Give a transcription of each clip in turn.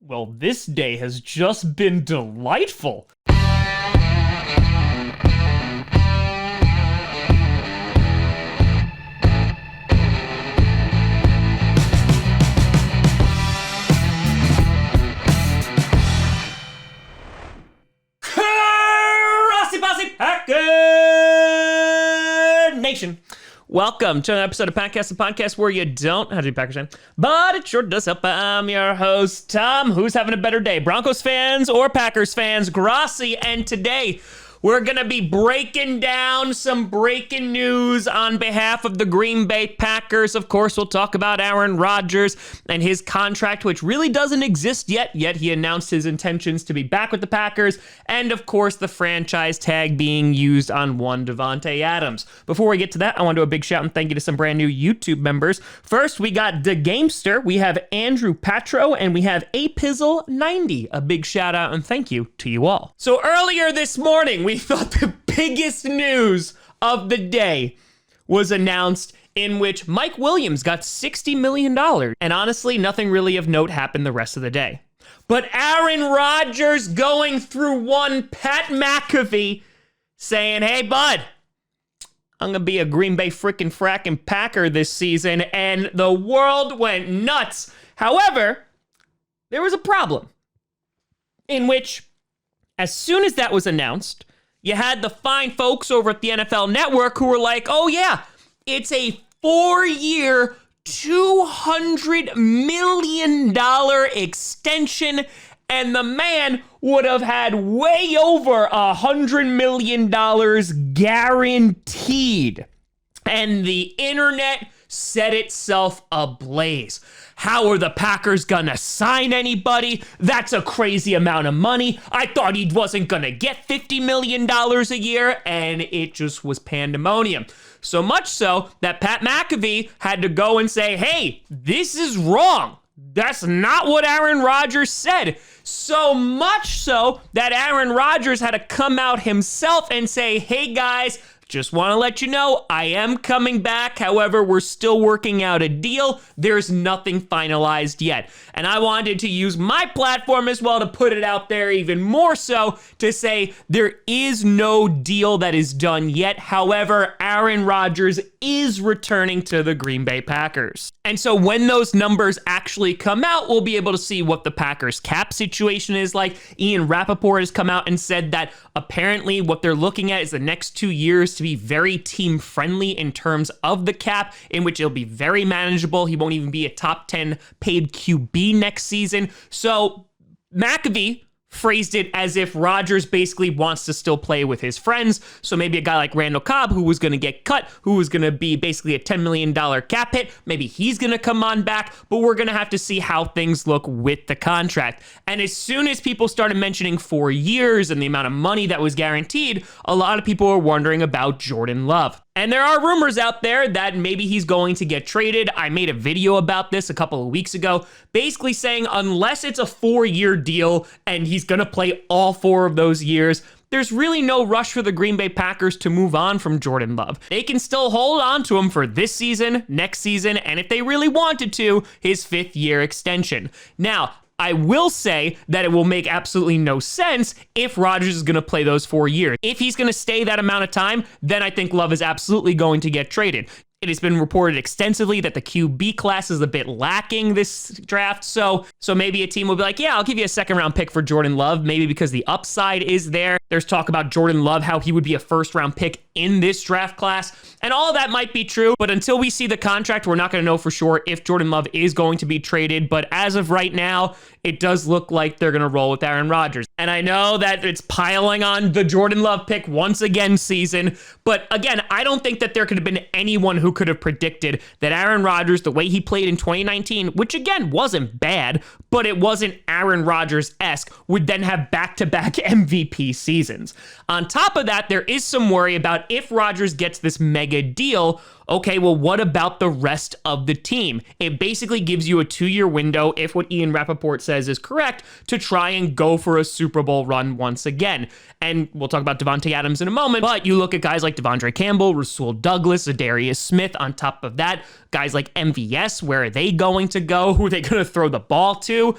Well, this day has just been delightful. Grossi Packer Nation. Welcome to an episode of Podcast, a podcast where you don't have to be Packers fan, but it sure does help. I'm your host, Tom. Who's having a better day, Broncos fans or Packers fans? Grossi, and today we're going to be breaking down some breaking news on behalf of the Green Bay Packers. Of course, we'll talk about Aaron Rodgers and his contract, which really doesn't exist yet he announced his intentions to be back with the Packers. And of course, the franchise tag being used on one Davante Adams. Before we get to that, I want to do a big shout and thank you to some brand new YouTube members. First, we got The Gamester, we have Andrew Patro, and we have Apizzle90. A big shout out and thank you to you all. So earlier this morning, we thought the biggest news of the day was announced, in which Mike Williams got $60 million. And honestly, nothing really of note happened the rest of the day. But Aaron Rodgers going through one Pat McAfee saying, hey, bud, I'm going to be a Green Bay frickin' frackin' Packer this season. And the world went nuts. However, there was a problem in which, as soon as that was announced, you had the fine folks over at the NFL Network who were like, oh yeah, it's a 4-year, $200 million extension, and the man would have had way over $100 million guaranteed. And the internet set itself ablaze. How are the Packers gonna sign anybody? That's a crazy amount of money. I thought he wasn't gonna get $50 million a year, and it just was pandemonium. So much so that Pat McAfee had to go and say, hey, this is wrong. That's not what Aaron Rodgers said. So much so that Aaron Rodgers had to come out himself and say, hey guys, just want to let you know, I am coming back. However, we're still working out a deal. There's nothing finalized yet. And I wanted to use my platform as well to put it out there even more so to say there is no deal that is done yet. However, Aaron Rodgers is returning to the Green Bay Packers. And so when those numbers actually come out, we'll be able to see what the Packers cap situation is like. Ian Rappaport has come out and said that apparently what they're looking at is the next 2 years to be very team friendly in terms of the cap, in which it'll be very manageable. He won't even be a top 10 paid QB next season. So McAfee phrased it as if Rodgers basically wants to still play with his friends. So maybe a guy like Randall Cobb, who was going to get cut, who was going to be basically a $10 million cap hit, maybe he's going to come on back, but we're going to have to see how things look with the contract. And as soon as people started mentioning 4 years and the amount of money that was guaranteed, a lot of people were wondering about Jordan Love. And there are rumors out there that maybe he's going to get traded. I made a video about this a couple of weeks ago, basically saying unless it's a 4-year deal and he's going to play all 4 of those years, there's really no rush for the Green Bay Packers to move on from Jordan Love. They can still hold on to him for this season, next season, and if they really wanted to, his 5th-year extension. Now, I will say that it will make absolutely no sense if Rodgers is going to play those 4 years. If he's going to stay that amount of time, then I think Love is absolutely going to get traded. It has been reported extensively that the QB class is a bit lacking this draft. So maybe a team will be like, yeah, I'll give you a 2nd-round pick for Jordan Love, maybe because the upside is there. There's talk about Jordan Love, how he would be a 1st-round pick in this draft class. And all of that might be true, but until we see the contract, we're not going to know for sure if Jordan Love is going to be traded. But as of right now, it does look like they're going to roll with Aaron Rodgers. And I know that it's piling on the Jordan Love pick once again season. But again, I don't think that there could have been anyone who could have predicted that Aaron Rodgers, the way he played in 2019, which again wasn't bad, but it wasn't Aaron Rodgers-esque, would then have back-to-back MVP seasons. On top of that, there is some worry about if Rodgers gets this mega deal, okay, well, what about the rest of the team? It basically gives you a 2-year window, if what Ian Rappaport says is correct, to try and go for a Super Bowl run once again. And we'll talk about Davante Adams in a moment, but you look at guys like Devondre Campbell, Rasul Douglas, Zadarius Smith. On top of that, guys like MVS, where are they going to go? Who are they going to throw the ball to?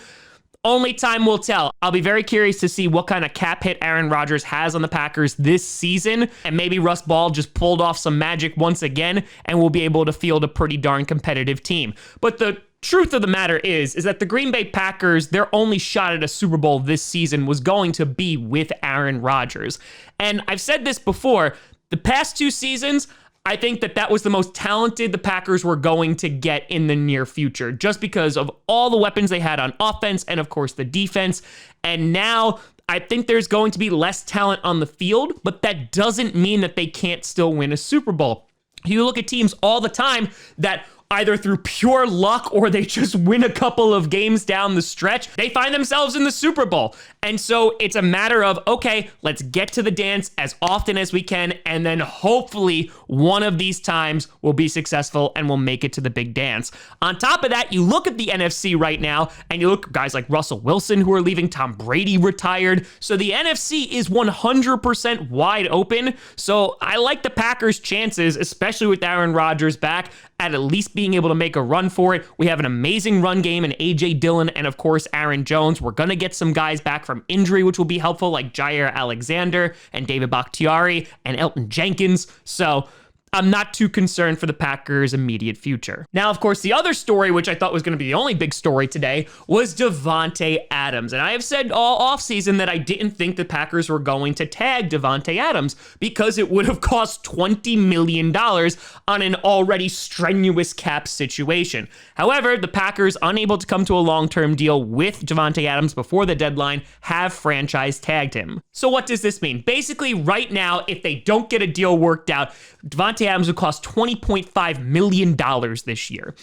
Only time will tell. I'll be very curious to see what kind of cap hit Aaron Rodgers has on the Packers this season, and maybe Russ Ball just pulled off some magic once again, and we'll be able to field a pretty darn competitive team. But the truth of the matter is that the Green Bay Packers, their only shot at a Super Bowl this season was going to be with Aaron Rodgers. And I've said this before, the past 2 seasons, I think that was the most talented the Packers were going to get in the near future, just because of all the weapons they had on offense and, of course, the defense. And now I think there's going to be less talent on the field, but that doesn't mean that they can't still win a Super Bowl. You look at teams all the time that either through pure luck or they just win a couple of games down the stretch, they find themselves in the Super Bowl. And so it's a matter of, okay, let's get to the dance as often as we can, and then hopefully one of these times we'll be successful and we'll make it to the big dance. On top of that, you look at the NFC right now, and you look at guys like Russell Wilson who are leaving, Tom Brady retired. So the NFC is 100% wide open. So I like the Packers' chances, especially with Aaron Rodgers back, at least being able to make a run for it. We have an amazing run game in A.J. Dillon and, of course, Aaron Jones. We're going to get some guys back from injury, which will be helpful, like Jair Alexander and David Bakhtiari and Elton Jenkins. So I'm not too concerned for the Packers' immediate future. Now, of course, the other story, which I thought was going to be the only big story today, was Davante Adams. And I have said all offseason that I didn't think the Packers were going to tag Davante Adams because it would have cost $20 million on an already strenuous cap situation. However, the Packers, unable to come to a long-term deal with Davante Adams before the deadline, have franchise tagged him. So what does this mean? Basically, right now, if they don't get a deal worked out, Davante Adams would cost $20.5 million this year.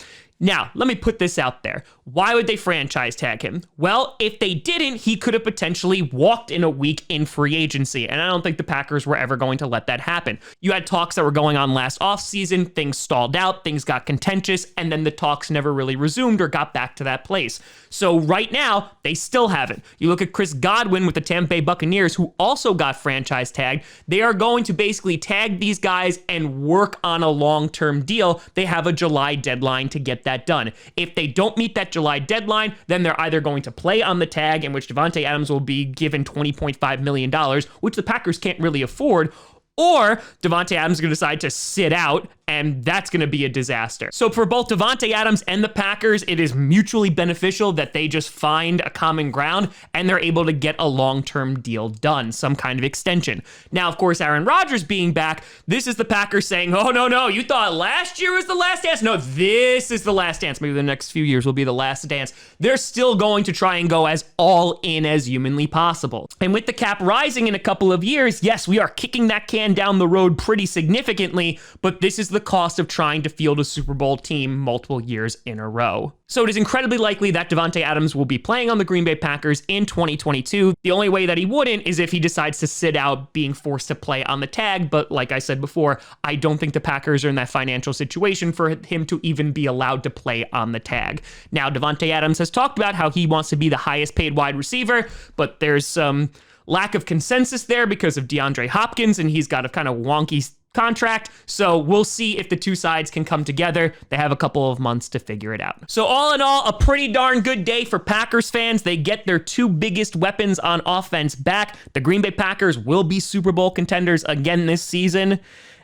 Now, let me put this out there. Why would they franchise tag him? Well, if they didn't, he could have potentially walked in a week in free agency, and I don't think the Packers were ever going to let that happen. You had talks that were going on last offseason, things stalled out, things got contentious, and then the talks never really resumed or got back to that place. So right now, they still haven't. You look at Chris Godwin with the Tampa Bay Buccaneers, who also got franchise tagged. They are going to basically tag these guys and work on a long-term deal. They have a July deadline to get that done. If they don't meet that July deadline, then they're either going to play on the tag, in which Davante Adams will be given $20.5 million, which the Packers can't really afford, or Davante Adams is going to decide to sit out, and that's going to be a disaster. So for both Davante Adams and the Packers, it is mutually beneficial that they just find a common ground and they're able to get a long-term deal done, some kind of extension. Now, of course, Aaron Rodgers being back, this is the Packers saying, oh, no, you thought last year was the last dance? No, this is the last dance. Maybe the next few years will be the last dance. They're still going to try and go as all in as humanly possible. And with the cap rising in a couple of years, yes, we are kicking that can down the road pretty significantly, but this is the cost of trying to field a Super Bowl team multiple years in a row. So it is incredibly likely that Davante Adams will be playing on the Green Bay Packers in 2022. The only way that he wouldn't is if he decides to sit out, being forced to play on the tag. But like I said before, I don't think the Packers are in that financial situation for him to even be allowed to play on the tag. Now, Davante Adams has talked about how he wants to be the highest paid wide receiver, but there's some lack of consensus there because of DeAndre Hopkins, and he's got a kind of wonky contract. So we'll see if the two sides can come together. They have a couple of months to figure it out. So all in all, a pretty darn good day for Packers fans. They get their two biggest weapons on offense back. The Green Bay Packers will be Super Bowl contenders again this season,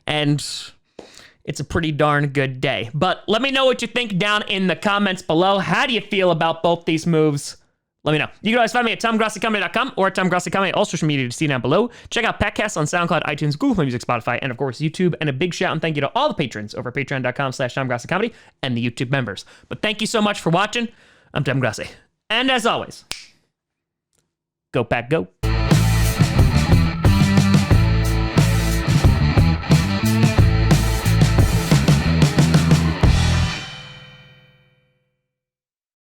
and it's a pretty darn good day. But let me know what you think down in the comments below. How do you feel about both these moves? Let me know. You can always find me at TomGrossiComedy.com or at TomGrossiComedy, all social media to see down below. Check out Patcasts on SoundCloud, iTunes, Google Play Music, Spotify, and of course YouTube. And a big shout and thank you to all the patrons over at patreon.com/TomGrossiComedy and the YouTube members. But thank you so much for watching. I'm Tom Grossi. And as always, go Pack, go.